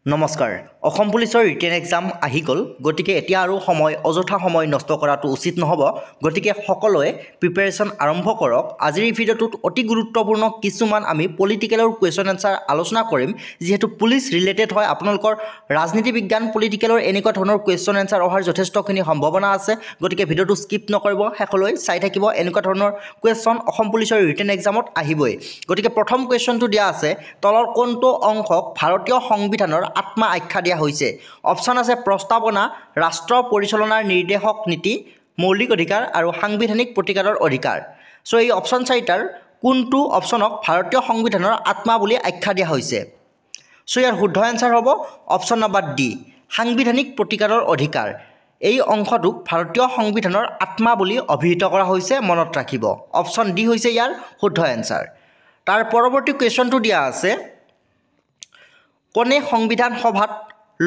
নমস্কাৰ অসম পুলিচৰ written exam আহি গ'ল গতিকে এতিয়া আৰু অযথা সময় নষ্ট কৰাটো উচিত নহ'ব গতিকে সকলোৱে প্ৰিপাৰেচন আৰম্ভ কৰক আজিৰ এই ভিডিঅ'টোত অতি গুৰুত্বপূৰ্ণ কিছুমান আমি পলিটিকেলৰ কুৱেশ্যন এনসাৰ আলোচনা কৰিম যেহেতু পুলিচ ৰিলেটেড হয় আপোনালোকৰ ৰাজনীতি বিজ্ঞান পলিটিকেলৰ এনেকুৱা ধৰণৰ কুৱেশ্যন এনসাৰ অহাৰ যথেষ্টখিনি সম্ভাৱনা আছে গতিকে ভিডিঅ'টো স্কিপ নকৰিব শেষলৈ চাই থাকিব এনেকুৱা ধৰণৰ কুৱেশ্যন অসম পুলিচৰ ৰিটেন এক্সামত আহিবই গতিকে প্ৰথম কুৱেশ্যনটো দিয়া আছে তলৰ কোনটো অংশক ভাৰতীয় সংবিধানৰ আত্মা আখ্যা দিয়া হৈছে অপচন আছে প্ৰস্তাৱনা ৰাষ্ট্ৰ পৰিচালনাৰ নিৰ্দেশক নীতি মৌলিক অধিকাৰ আৰু সাংবিধানিক প্ৰতিকাৰৰ অধিকাৰ সো এই অপচন চাৰিটাৰ কোনটো অপচনক ভাৰতীয় সংবিধানৰ আত্মা বুলি আখ্যা দিয়া হৈছে সো ইয়াৰ শুদ্ধ এনসাৰ হ'ব অপচন নম্বৰ ডি সাংবিধানিক প্ৰতিকাৰৰ অধিকাৰ এই অংশটোক ভাৰতীয় সংবিধানৰ আত্মা বুলি অভিহিত কৰা হৈছে মনত ৰাখিব অপচন ডি হৈছে ইয়াৰ শুদ্ধ এনসাৰ তাৰ পৰৱৰ্তী কুৱেশ্যনটো দিয়া আছে কোনে সংবিধান সভাত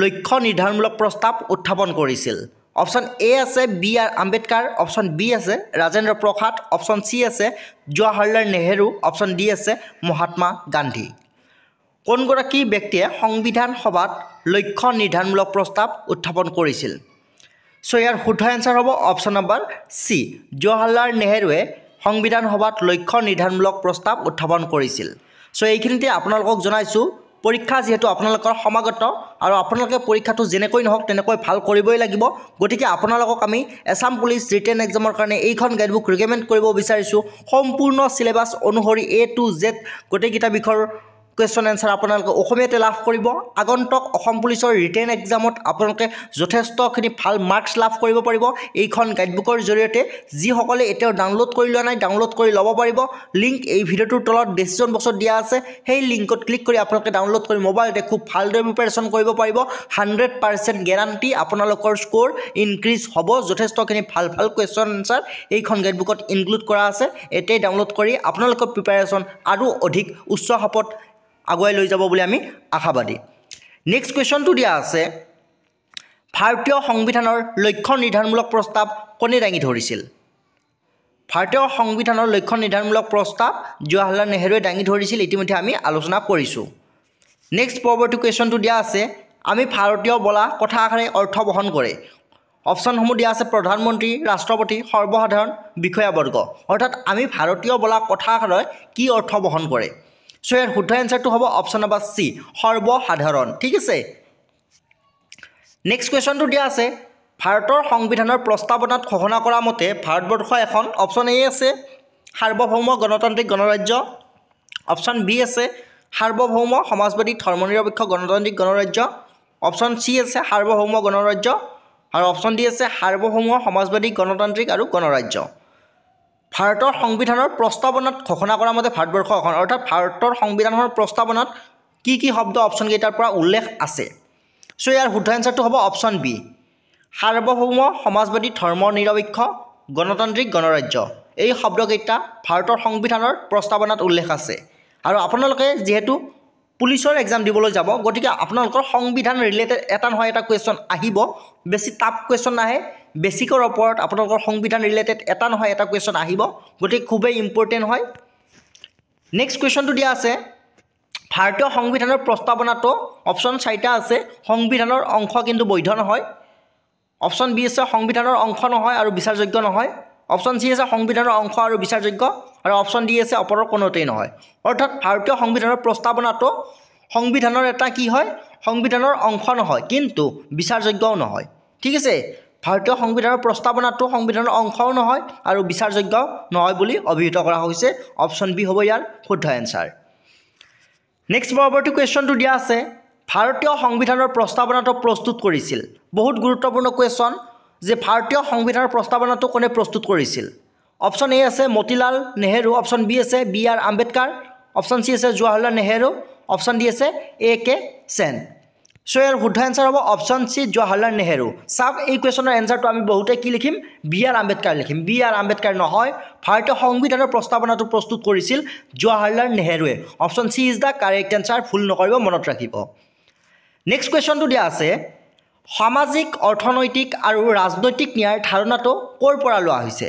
লক্ষ্য নিৰ্ধাৰণমূলক প্ৰস্তাৱ উত্থাপন কৰিছিল অপচন এ আছে B R Ambedkar option B আছে ৰাজেন্দ্ৰ প্ৰসাদ অপচন সি আছে জৱাহৰলাল নেহেৰু অপচন ডি আছে মহাত্মা গান্ধী কোনগৰাকী ব্যক্তিয়ে সংবিধান সভাত লক্ষ্য নিৰ্ধাৰণমূলক প্ৰস্তাৱ উত্থাপন কৰিছিল সো ইয়াৰ শুদ্ধ এনসাৰ হ'ব অপচন নম্বৰ সি জৱাহৰলাল নেহেৰুৱে সংবিধান সভাত লক্ষ্য নিৰ্ধাৰণমূলক প্ৰস্তাৱ উত্থাপন কৰিছিল সো এইখিনিতে আপোনালোকক জনাইছোঁ পৰীক্ষা যেহেতু আপোনালোকৰ সমাগত আৰু আপোনালোকে পৰীক্ষাটো যেনেকৈ নহওক তেনেকৈ ভাল কৰিবই লাগিব গতিকে আপোনালোকক আমি এছাম পুলিচ ৰিটেন এক্সামৰ কাৰণে এইখন গাইডবুক ৰিকমেণ্ড কৰিব বিচাৰিছোঁ সম্পূৰ্ণ সিলেবাছ অনুসৰি এ টু জেড গোটেইকেইটা বিষয়ৰ কুৱেশ্যন এনসাৰ আপোনালোকে অসমীয়াতে লাভ কৰিব আগন্তুক অসম পুলিচৰ ৰিটেন এক্সামত আপোনালোকে যথেষ্টখিনি ভাল মাৰ্কছ লাভ কৰিব পাৰিব এইখন গাইডবুকৰ জৰিয়তে যিসকলে এতিয়াও ডাউনলোড কৰি লোৱা নাই ডাউনলোড কৰি ল'ব পাৰিব লিংক এই ভিডিঅ'টোৰ তলত ডেছক্ৰিপশ্যন বক্সত দিয়া আছে সেই লিংকত ক্লিক কৰি আপোনালোকে ডাউনলোড কৰি মোবাইলতে খুব ভালদৰে প্ৰিপাৰেশ্যন কৰিব পাৰিব 100% গেৰাণ্টি আপোনালোকৰ স্ক'ৰ ইনক্ৰিজ হ'ব যথেষ্টখিনি ভাল কুৱেশ্যন এনসাৰ এইখন গাইডবুকত ইনক্লুড কৰা আছে এতিয়াই ডাউনলোড কৰি আপোনালোকৰ প্ৰিপাৰেশ্যন আৰু অধিক উচ্চ খাপত আগুৱাই লৈ যাব বুলি আমি আশাবাদী নেক্সট কুৱেশ্যনটো দিয়া আছে ভাৰতীয় সংবিধানৰ লক্ষ্য নিৰ্ধাৰণমূলক প্ৰস্তাৱ কোনে দাঙি ধৰিছিল ভাৰতীয় সংবিধানৰ লক্ষ্য নিৰ্ধাৰণমূলক প্ৰস্তাৱ জৱাহৰলাল নেহেৰুৱে দাঙি ধৰিছিল ইতিমধ্যে আমি আলোচনা কৰিছোঁ নেক্সট পৰৱৰ্তী কুৱেশ্যনটো দিয়া আছে আমি ভাৰতীয় বলা কথা আকাৰে অৰ্থ বহন কৰে অপশ্যনসমূহ দিয়া আছে প্ৰধানমন্ত্ৰী ৰাষ্ট্ৰপতি সৰ্বসাধাৰণ বিষয়াবৰ্গ অৰ্থাৎ আমি ভাৰতীয় বলা কথা আকাৰে কি অৰ্থ বহন কৰে সো ইয়াৰ শুদ্ধ এনসাৰটো হ'ব অপশ্যন নম্বৰ সি সৰ্বসাধাৰণ ঠিক আছে নেক্সট কুৱেশ্যনটো দিয়া আছে ভাৰতৰ সংবিধানৰ প্ৰস্তাৱনাত ঘোষণা কৰা মতে ভাৰতবৰ্ষ এখন অপশ্যন এ আছে সাৰ্বভৌম গণতান্ত্ৰিক গণৰাজ্য অপশ্যন বি আছে সাৰ্বভৌম সমাজবাদী ধৰ্মনিৰপেক্ষ গণতান্ত্ৰিক গণৰাজ্য অপশ্যন চি আছে সাৰ্বভৌম গণৰাজ্য আৰু অপশ্যন ডি আছে সাৰ্বভৌম সমাজবাদী গণতান্ত্ৰিক আৰু গণৰাজ্য ভাৰতৰ সংবিধানৰ প্ৰস্তাৱনাত ঘোষণা কৰা মতে ভাৰতবৰ্ষ এখন অৰ্থাৎ ভাৰতৰ সংবিধানৰ প্ৰস্তাৱনাত কি শব্দ অপশ্যন কেইটাৰ পৰা উল্লেখ আছে সো ইয়াৰ শুদ্ধ এনসাৰটো হ'ব অপশ্যন বি সাৰ্বভৌম সমাজবাদী ধৰ্মনিৰপেক্ষ গণতান্ত্ৰিক গণৰাজ্য এই শব্দকেইটা ভাৰতৰ সংবিধানৰ প্ৰস্তাৱনাত উল্লেখ আছে আৰু আপোনালোকে যেহেতু পুলিচৰ এক্সাম দিবলৈ যাব গতিকে আপোনালোকৰ সংবিধান ৰিলেটেড এটা নহয় এটা কুৱেশ্যন আহিব বেছি টাফ কুৱেশ্যন নাহে বেছিকৰ ওপৰত আপোনালোকৰ সংবিধান ৰিলেটেড এটা নহয় এটা কুৱেশ্যন আহিব গতিকে খুবেই ইম্পৰ্টেণ্ট হয় নেক্সট কুৱেশ্যনটো দিয়া আছে ভাৰতীয় সংবিধানৰ প্ৰস্তাৱনাটো অপশ্যন চাৰিটা আছে সংবিধানৰ অংশ কিন্তু বৈধ নহয় অপশ্যন বি আছে সংবিধানৰ অংশ নহয় আৰু বিচাৰযোগ্য নহয় অপশ্যন চি আছে সংবিধানৰ অংশ আৰু বিচাৰযোগ্য আৰু অপশ্যন ডি আছে অপৰৰ কোনোতেই নহয় অৰ্থাৎ ভাৰতীয় সংবিধানৰ প্ৰস্তাৱনাটো সংবিধানৰ এটা কি হয় সংবিধানৰ অংশ নহয় কিন্তু বিচাৰযোগ্যও নহয় ঠিক আছে ভাৰতীয় সংবিধানৰ প্ৰস্তাৱনাটো সংবিধানৰ অংশও নহয় আৰু বিচাৰযোগ্য নহয় বুলি অভিহিত কৰা হৈছে অপশ্যন বি হ'ব ইয়াৰ শুদ্ধ এনসাৰ নেক্সট পৰৱৰ্তী কুৱেশ্যনটো দিয়া আছে ভাৰতীয় সংবিধানৰ প্ৰস্তাৱনাটো প্ৰস্তুত কৰিছিল বহুত গুৰুত্বপূৰ্ণ কুৱেশ্যন যে ভাৰতীয় সংবিধানৰ প্ৰস্তাৱনাটো কোনে প্ৰস্তুত কৰিছিল অপশ্যন এ আছে মতিলাল নেহেৰু অপশ্যন বি আছে B R Ambedkar option C আছে জৱাহৰলাল নেহেৰু অপশ্যন ডি আছে এ কে সেন সো ইয়াৰ শুদ্ধ এনসাৰ হ'ব অপশ্যন চি জৱাহৰলাল নেহেৰু চাওক এই কুৱেশ্যনৰ এনসাৰটো আমি বহুতে কি লিখিম বি আৰ আম্বেদকাৰ লিখিম বি আৰ আম্বেদকাৰ নহয় ভাৰতীয় সংবিধানৰ প্ৰস্তাৱনাটো প্ৰস্তুত কৰিছিল জৱাহৰলাল নেহেৰুৱে option C is the correct answer ভুল নকৰিব মনত ৰাখিব নেক্সট কুৱেশ্যনটো দিয়া আছে সামাজিক অৰ্থনৈতিক আৰু ৰাজনৈতিক ন্যায়ৰ ধাৰণাটো ক'ৰ পৰা লোৱা হৈছে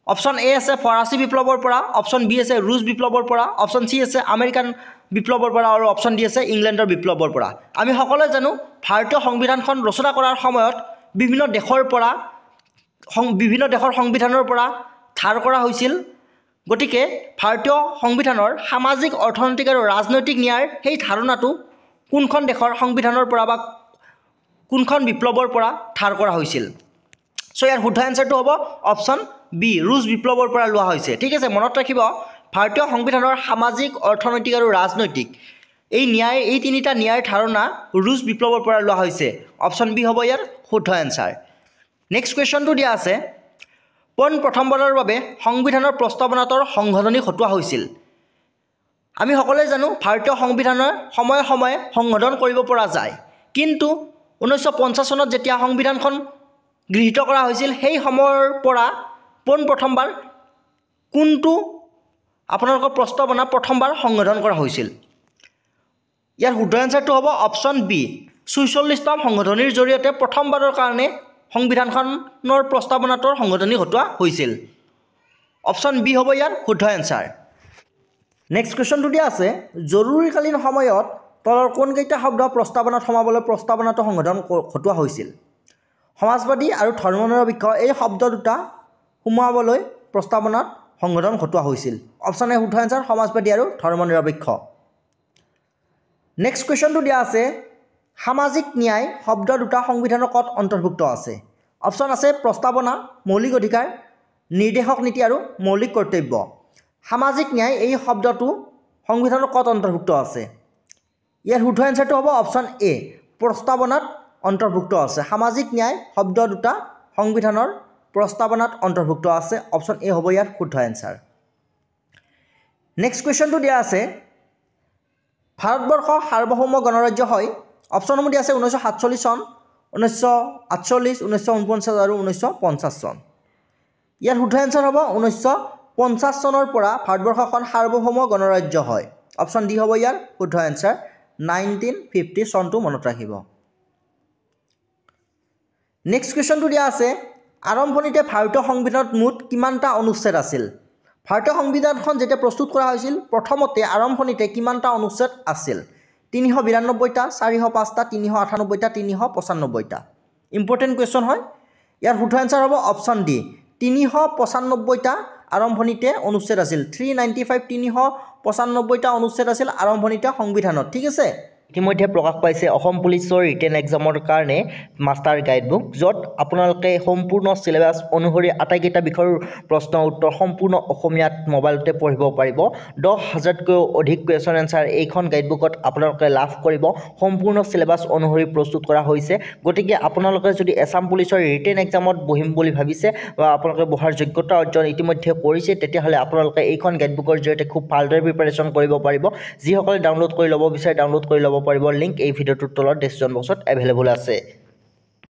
অপশ্যন এ আছে ফৰাচী বিপ্লৱৰ পৰা অপশ্যন বি আছে ৰুছ বিপ্লৱৰ পৰা অপশ্যন চি আছে আমেৰিকান বিপ্লৱৰ পৰা আৰু অপশ্যন দি আছে ইংলেণ্ডৰ বিপ্লৱৰ পৰা আমি সকলোৱে জানো ভাৰতীয় সংবিধানখন ৰচনা কৰাৰ সময়ত বিভিন্ন দেশৰ সংবিধানৰ পৰা ধাৰ কৰা হৈছিল গতিকে ভাৰতীয় সংবিধানৰ সামাজিক অৰ্থনৈতিক আৰু ৰাজনৈতিক ন্যায়ৰ সেই ধাৰণাটো কোনখন দেশৰ সংবিধানৰ পৰা বা কোনখন বিপ্লৱৰ পৰা ধাৰ কৰা হৈছিল সো ইয়াৰ শুদ্ধ এনসাৰটো হ'ব অপশ্যন বি ৰুছ বিপ্লৱৰ পৰা লোৱা হৈছে ঠিক আছে মনত ৰাখিব ভাৰতীয় সংবিধানৰ সামাজিক অৰ্থনৈতিক আৰু ৰাজনৈতিক এই তিনিটা ন্যায়ৰ ধাৰণা ৰুছ বিপ্লৱৰ পৰা লোৱা হৈছে অপশ্যন বি হ'ব ইয়াৰ শুদ্ধ এনসাৰ নেক্সট কুৱেশ্যনটো দিয়া আছে পোন প্ৰথমবাৰৰ বাবে সংবিধানৰ প্ৰস্তাৱনাটোৰ সংশোধনী ঘটোৱা হৈছিল আমি সকলোৱে জানো ভাৰতীয় সংবিধানৰ সময়ে সময়ে সংশোধন কৰিব পৰা যায় কিন্তু 1950 চনত যেতিয়া সংবিধানখন গৃহীত কৰা হৈছিল সেই সময়ৰ পৰা পোন প্ৰথমবাৰ কোনটো আপোনালোকৰ প্ৰস্তাৱনা প্ৰথমবাৰ সংশোধন কৰা হৈছিল ইয়াৰ শুদ্ধ এনসাৰটো হ'ব অপশ্যন বি 46তম সংশোধনীৰ জৰিয়তে প্ৰথমবাৰৰ কাৰণে সংবিধানখনৰ প্ৰস্তাৱনাটোৰ সংশোধনী ঘটোৱা হৈছিল অপশ্যন বি হ'ব ইয়াৰ শুদ্ধ এনসাৰ নেক্সট কুৱেশ্যনটো দিয়া আছে জৰুৰীকালীন সময়ত তলৰ কোনকেইটা শব্দ প্ৰস্তাৱনাত সোমাবলৈ প্ৰস্তাৱনাটো সংশোধন ঘটোৱা হৈছিল সমাজবাদী আৰু ধৰ্মনিৰপেক্ষ এই শব্দ দুটা সোমাবলৈ প্ৰস্তাৱনাত সংশোধন ঘটোৱা হৈছিল অপশ্যন এ শুদ্ধ এনসাৰ সমাজবাদী আৰু ধৰ্মনিৰপেক্ষ নেক্সট কুৱেশ্যনটো দিয়া আছে সামাজিক ন্যায় শব্দ দুটা সংবিধানৰ ক'ত অন্তৰ্ভুক্ত আছে অপশ্যন আছে প্ৰস্তাৱনা মৌলিক অধিকাৰ নিৰ্দেশক নীতি আৰু মৌলিক কৰ্তব্য সামাজিক ন্যায় এই শব্দটো সংবিধানৰ ক'ত অন্তৰ্ভুক্ত আছে ইয়াৰ শুদ্ধ এনসাৰটো হ'ব অপশ্যন এ প্ৰস্তাৱনাত অন্তৰ্ভুক্ত আছে সামাজিক ন্যায় শব্দ দুটা সংবিধানৰ প্ৰস্তাৱনাত অন্তৰ্ভুক্ত আছে অপশ্যন এ হ'ব ইয়াৰ শুদ্ধ এনসাৰ নেক্সট কুৱেশ্যনটো দিয়া আছে ভাৰতবৰ্ষ সাৰ্বভৌম গণৰাজ্য হয় অপশ্যনসমূহ দিয়া আছে 1947 চন 1948 1949 আৰু 1950 চন ইয়াৰ শুদ্ধ এনসাৰ হ'ব 1950 চনৰ পৰা ভাৰতবৰ্ষখন সাৰ্বভৌম গণৰাজ্য হয় অপশ্যন ডি হ'ব ইয়াৰ শুদ্ধ এনসাৰ 1950 চনটো মনত ৰাখিব নেক্সট কুৱেশ্যনটো দিয়া আছে আৰম্ভণিতে ভাৰতীয় সংবিধানত মুঠ কিমানটা অনুচ্ছেদ আছিল ভাৰতীয় সংবিধানখন যেতিয়া প্ৰস্তুত কৰা হৈছিল প্ৰথমতে আৰম্ভণিতে কিমানটা অনুচ্ছেদ আছিল 392টা 405টা 398টা 395টা ইম্পৰ্টেণ্ট কুৱেশ্যন হয় ইয়াৰ শুদ্ধ এনসাৰ হ'ব অপশ্যন ডি 395টা আৰম্ভণিতে অনুচ্ছেদ আছিল 395 395টা অনুচ্ছেদ আছিল আৰম্ভণিতে সংবিধানত ঠিক আছে ইতিমধ্যে প্ৰকাশ পাইছে অসম পুলিচৰ ৰিটেন এক্সামৰ কাৰণে মাষ্টাৰ গাইডবুক য'ত আপোনালোকে সম্পূৰ্ণ সিলেবাছ অনুসৰি আটাইকেইটা বিষয়ৰ প্ৰশ্ন উত্তৰ সম্পূৰ্ণ অসমীয়াত মোবাইলতে পঢ়িব পাৰিব 10,000তকৈও অধিক কুৱেশ্যন এনসাৰ এইখন গাইডবুকত আপোনালোকে লাভ কৰিব সম্পূৰ্ণ সিলেবাছ অনুসৰি প্ৰস্তুত কৰা হৈছে গতিকে আপোনালোকে যদি আসাম পুলিচৰ ৰিটেন এক্সামত বহিম বুলি ভাবিছে বা আপোনালোকে বহাৰ যোগ্যতা অৰ্জন ইতিমধ্যে কৰিছে তেতিয়াহ'লে আপোনালোকে এইখন গাইডবুকৰ জৰিয়তে খুব ভালদৰে প্ৰিপাৰেশ্যন কৰিব পাৰিব যিসকলে ডাউনলোড কৰি ল'ব বিচাৰে ডাউনলোড কৰি ল'ব পাৰিব লিংক এই ভিডিঅ'টোৰ তলত ডেছক্ৰিপশ্যন বক্সত এভেইলেবল আছে